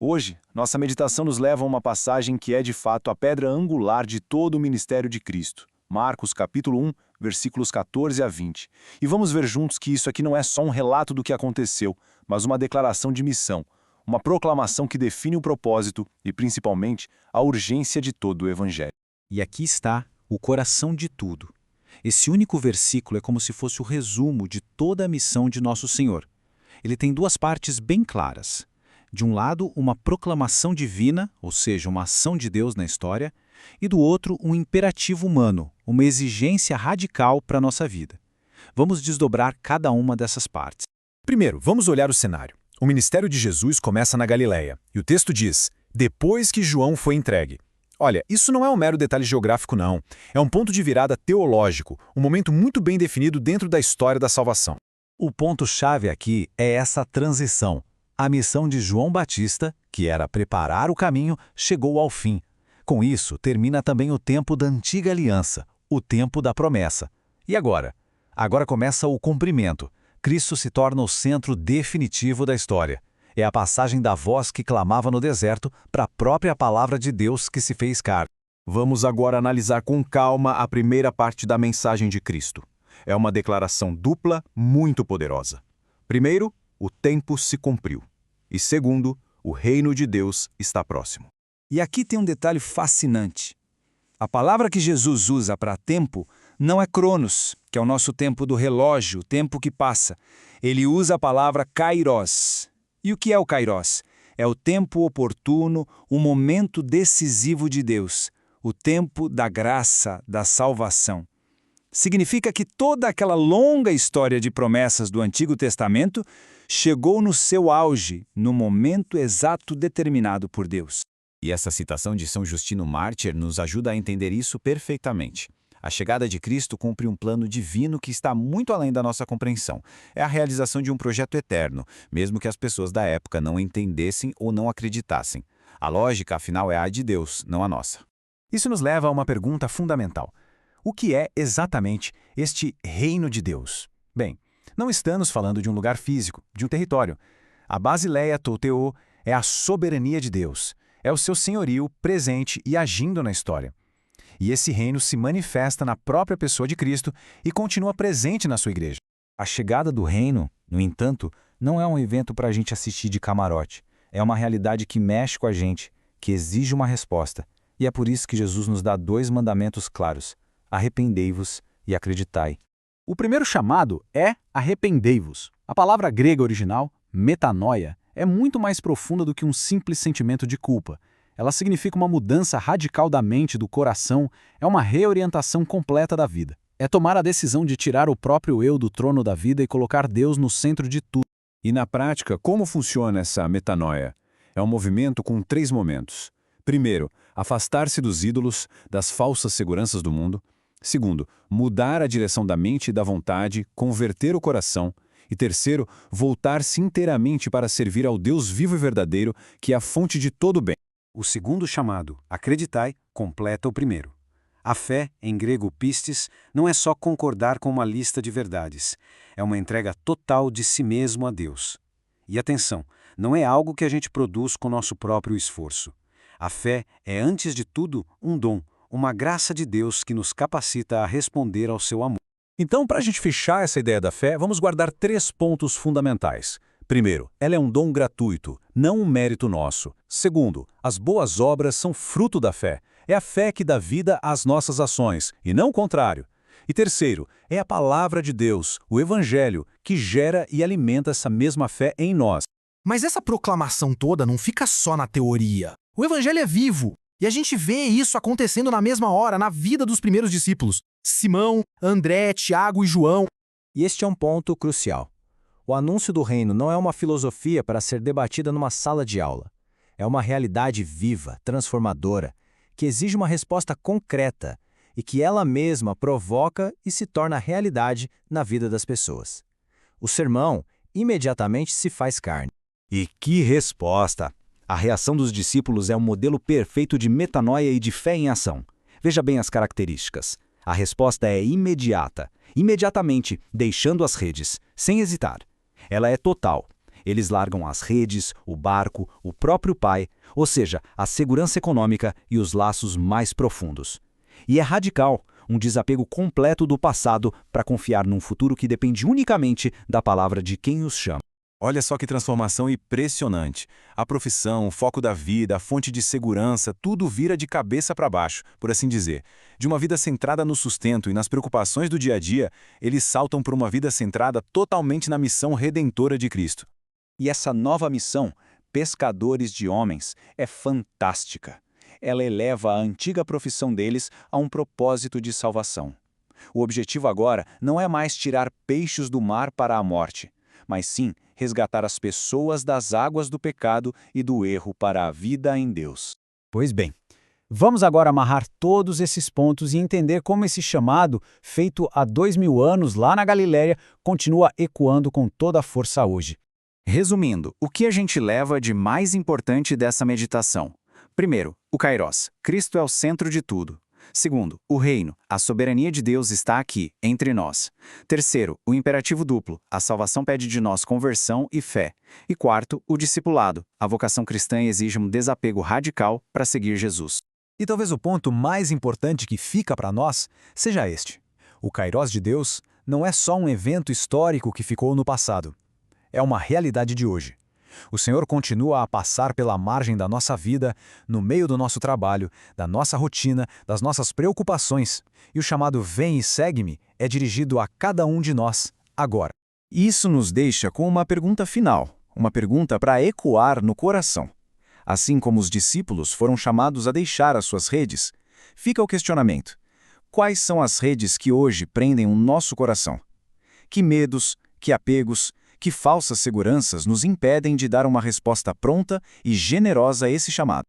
Hoje, nossa meditação nos leva a uma passagem que é de fato a pedra angular de todo o ministério de Cristo. Marcos capítulo 1, versículos 14 a 20. E vamos ver juntos que isso aqui não é só um relato do que aconteceu, mas uma declaração de missão, uma proclamação que define o propósito e, principalmente, a urgência de todo o Evangelho. E aqui está o coração de tudo. Esse único versículo é como se fosse o resumo de toda a missão de Nosso Senhor. Ele tem duas partes bem claras. De um lado, uma proclamação divina, ou seja, uma ação de Deus na história, e do outro, um imperativo humano, uma exigência radical para a nossa vida. Vamos desdobrar cada uma dessas partes. Primeiro, vamos olhar o cenário. O ministério de Jesus começa na Galileia, e o texto diz, depois que João foi entregue. Olha, isso não é um mero detalhe geográfico não, é um ponto de virada teológico, um momento muito bem definido dentro da história da salvação. O ponto-chave aqui é essa transição. A missão de João Batista, que era preparar o caminho, chegou ao fim. Com isso, termina também o tempo da antiga aliança, o tempo da promessa. E agora? Agora começa o cumprimento. Cristo se torna o centro definitivo da história. É a passagem da voz que clamava no deserto para a própria palavra de Deus que se fez carne. Vamos agora analisar com calma a primeira parte da mensagem de Cristo. É uma declaração dupla muito poderosa. Primeiro, o tempo se cumpriu. E segundo, o reino de Deus está próximo. E aqui tem um detalhe fascinante. A palavra que Jesus usa para tempo não é cronos, que é o nosso tempo do relógio, o tempo que passa. Ele usa a palavra kairos. E o que é o kairos? É o tempo oportuno, o momento decisivo de Deus, o tempo da graça, da salvação. Significa que toda aquela longa história de promessas do Antigo Testamento chegou no seu auge, no momento exato determinado por Deus. E essa citação de São Justino Mártir nos ajuda a entender isso perfeitamente. A chegada de Cristo cumpre um plano divino que está muito além da nossa compreensão. É a realização de um projeto eterno, mesmo que as pessoas da época não entendessem ou não acreditassem. A lógica, afinal, é a de Deus, não a nossa. Isso nos leva a uma pergunta fundamental. O que é exatamente este reino de Deus? Bem, não estamos falando de um lugar físico, de um território. A Basileia Touteo é a soberania de Deus. É o seu senhorio presente e agindo na história. E esse reino se manifesta na própria pessoa de Cristo e continua presente na sua igreja. A chegada do reino, no entanto, não é um evento para a gente assistir de camarote. É uma realidade que mexe com a gente, que exige uma resposta. E é por isso que Jesus nos dá dois mandamentos claros: arrependei-vos e acreditai. O primeiro chamado é arrependei-vos. A palavra grega original, metanoia, é muito mais profunda do que um simples sentimento de culpa. Ela significa uma mudança radical da mente e do coração, é uma reorientação completa da vida. É tomar a decisão de tirar o próprio eu do trono da vida e colocar Deus no centro de tudo. E na prática, como funciona essa metanoia? É um movimento com 3 momentos. Primeiro, afastar-se dos ídolos, das falsas seguranças do mundo. Segundo, mudar a direção da mente e da vontade, converter o coração. E terceiro, voltar-se inteiramente para servir ao Deus vivo e verdadeiro, que é a fonte de todo o bem. O segundo chamado, acreditai, completa o primeiro. A fé, em grego pistis, não é só concordar com uma lista de verdades. É uma entrega total de si mesmo a Deus. E atenção, não é algo que a gente produz com nosso próprio esforço. A fé é, antes de tudo, um dom, uma graça de Deus que nos capacita a responder ao seu amor. Então, para a gente fechar essa ideia da fé, vamos guardar 3 pontos fundamentais. Primeiro, ela é um dom gratuito, não um mérito nosso. Segundo, as boas obras são fruto da fé. É a fé que dá vida às nossas ações, e não o contrário. E terceiro, é a palavra de Deus, o Evangelho, que gera e alimenta essa mesma fé em nós. Mas essa proclamação toda não fica só na teoria. O Evangelho é vivo, e a gente vê isso acontecendo na mesma hora, na vida dos primeiros discípulos. Simão, André, Tiago e João. E este é um ponto crucial. O anúncio do reino não é uma filosofia para ser debatida numa sala de aula. É uma realidade viva, transformadora, que exige uma resposta concreta e que ela mesma provoca e se torna realidade na vida das pessoas. O sermão imediatamente se faz carne. E que resposta! A reação dos discípulos é um modelo perfeito de metanoia e de fé em ação. Veja bem as características. A resposta é imediata, imediatamente, deixando as redes, sem hesitar. Ela é total. Eles largam as redes, o barco, o próprio pai, ou seja, a segurança econômica e os laços mais profundos. E é radical, um desapego completo do passado para confiar num futuro que depende unicamente da palavra de quem os chama. Olha só que transformação impressionante. A profissão, o foco da vida, a fonte de segurança, tudo vira de cabeça para baixo, por assim dizer. De uma vida centrada no sustento e nas preocupações do dia a dia, eles saltam para uma vida centrada totalmente na missão redentora de Cristo. E essa nova missão, pescadores de homens, é fantástica. Ela eleva a antiga profissão deles a um propósito de salvação. O objetivo agora não é mais tirar peixes do mar para a morte, mas sim resgatar as pessoas das águas do pecado e do erro para a vida em Deus. Pois bem, vamos agora amarrar todos esses pontos e entender como esse chamado, feito há 2000 anos lá na Galiléia, continua ecoando com toda a força hoje. Resumindo, o que a gente leva de mais importante dessa meditação? Primeiro, o Kairos. Cristo é o centro de tudo. Segundo, o reino. A soberania de Deus está aqui, entre nós. Terceiro, o imperativo duplo. A salvação pede de nós conversão e fé. E quarto, o discipulado. A vocação cristã exige um desapego radical para seguir Jesus. E talvez o ponto mais importante que fica para nós seja este. O Kairos de Deus não é só um evento histórico que ficou no passado. É uma realidade de hoje. O Senhor continua a passar pela margem da nossa vida, no meio do nosso trabalho, da nossa rotina, das nossas preocupações. E o chamado Vem e Segue-me é dirigido a cada um de nós, agora. Isso nos deixa com uma pergunta final, uma pergunta para ecoar no coração. Assim como os discípulos foram chamados a deixar as suas redes, fica o questionamento. Quais são as redes que hoje prendem o nosso coração? Que medos, que apegos, que falsas seguranças nos impedem de dar uma resposta pronta e generosa a esse chamado?